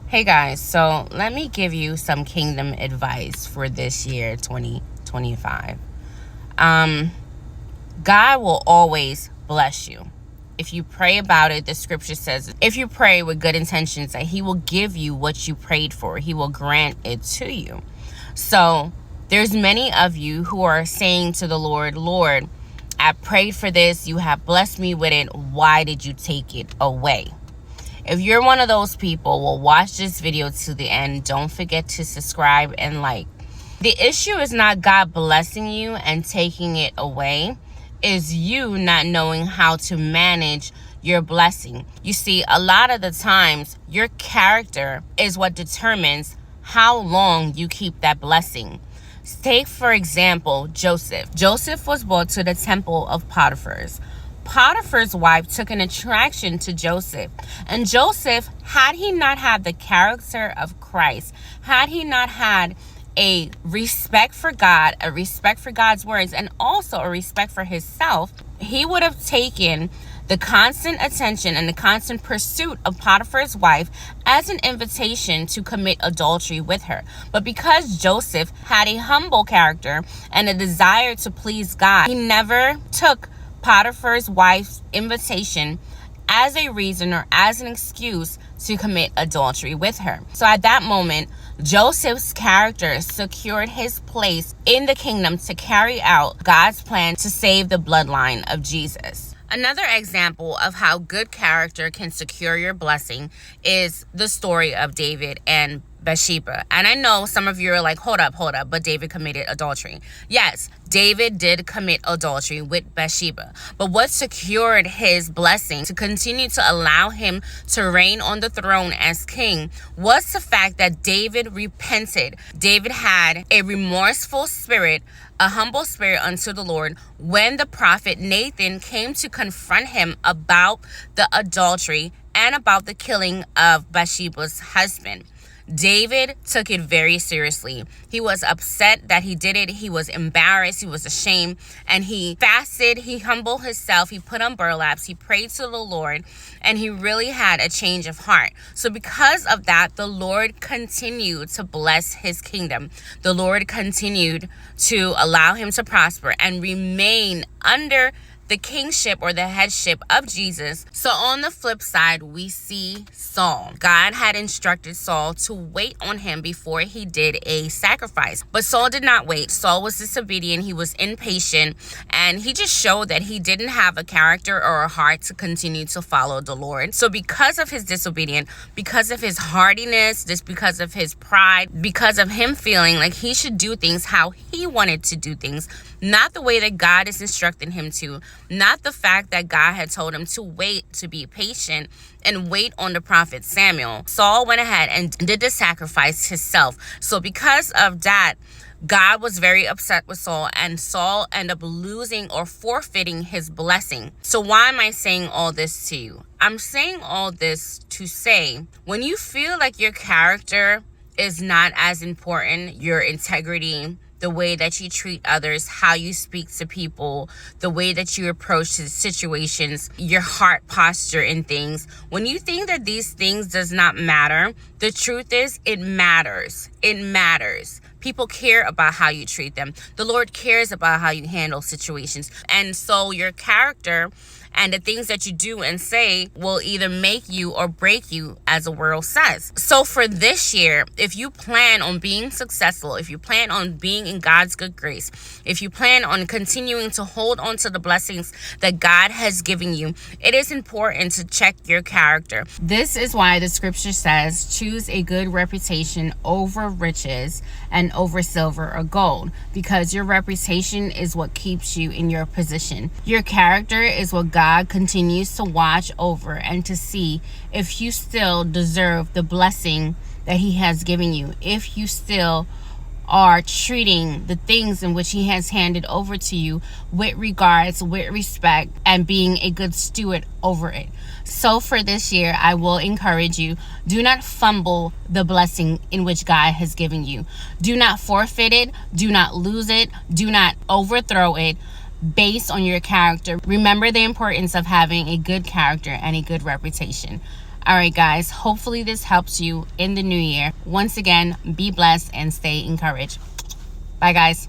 Hey guys, so let me give you some kingdom advice for this year 2025. God will always bless you. If you pray about it, the scripture says if you pray with good intentions, that He will give you what you prayed for. He will grant it to you. So there's many of you who are saying to the Lord, Lord, I prayed for this. You have blessed me with it. Why did you take it away? If you're one of those people, well, watch this video to the end. Don't forget to subscribe and like. The issue is not God blessing you and taking it away. Is you not knowing how to manage your blessing. You see, a lot of the times, your character is what determines how long you keep that blessing. Take, for example, Joseph. Joseph was brought to the temple of Potiphar's. Potiphar's wife took an attraction to Joseph. And Joseph, had he not had the character of Christ, had he not had a respect for God, a respect for God's words, and also a respect for himself, he would have taken the constant attention and the constant pursuit of Potiphar's wife as an invitation to commit adultery with her. But because Joseph had a humble character and a desire to please God, he never took Potiphar's wife's invitation as a reason or as an excuse to commit adultery with her. So at that moment, Joseph's character secured his place in the kingdom to carry out God's plan to save the bloodline of Jesus. Another example of how good character can secure your blessing is the story of David and Bathsheba. And I know some of you are like, hold up, but David committed adultery. Yes, David did commit adultery with Bathsheba. But what secured his blessing to continue to allow him to reign on the throne as king was the fact that David repented. David had a remorseful spirit, a humble spirit unto the Lord when the prophet Nathan came to confront him about the adultery and about the killing of Bathsheba's husband. David took it very seriously. He was upset that he did it. He was embarrassed. He was ashamed. And he fasted. He humbled himself. He put on burlaps. He prayed to the Lord. And he really had a change of heart. So because of that, the Lord continued to bless his kingdom. The Lord continued to allow him to prosper and remain under the kingship or the headship of Jesus. So on the flip side, we see Saul. God had instructed Saul to wait on him before he did a sacrifice. But Saul did not wait. Saul was disobedient. He was impatient. And he just showed that he didn't have a character or a heart to continue to follow the Lord. So because of his disobedience, because of his hardiness, just because of his pride, because of him feeling like he should do things how he wanted to do things, not the way that God is instructing him to, not the fact that God had told him to wait, to be patient and wait on the prophet Samuel. Saul went ahead and did the sacrifice himself. So because of that, God was very upset with Saul, and Saul ended up losing or forfeiting his blessing. So why am I saying all this to you? I'm saying all this to say, when you feel like your character is not as important, your integrity, the way that you treat others, how you speak to people, the way that you approach the situations, your heart posture in things. When you think that these things does not matter, the truth is it matters. It matters. People care about how you treat them. The Lord cares about how you handle situations. And so your character and the things that you do and say will either make you or break you, as the world says. So for this year, if you plan on being successful, if you plan on being in God's good grace, if you plan on continuing to hold on to the blessings that God has given you, it is important to check your character. This is why the scripture says, choose a good reputation over riches and over silver or gold, because your reputation is what keeps you in your position. Your character is what God continues to watch over and to see if you still deserve the blessing that He has given you, if you still are treating the things in which He has handed over to you with regards, with respect, and being a good steward over it. So for this year, I will encourage you, do not fumble the blessing in which God has given you. Do not forfeit it. Do not lose it. Do not overthrow it based on your character. Remember the importance of having a good character and a good reputation. All right, guys, hopefully this helps you in the new year. Once again, be blessed and stay encouraged. Bye, guys.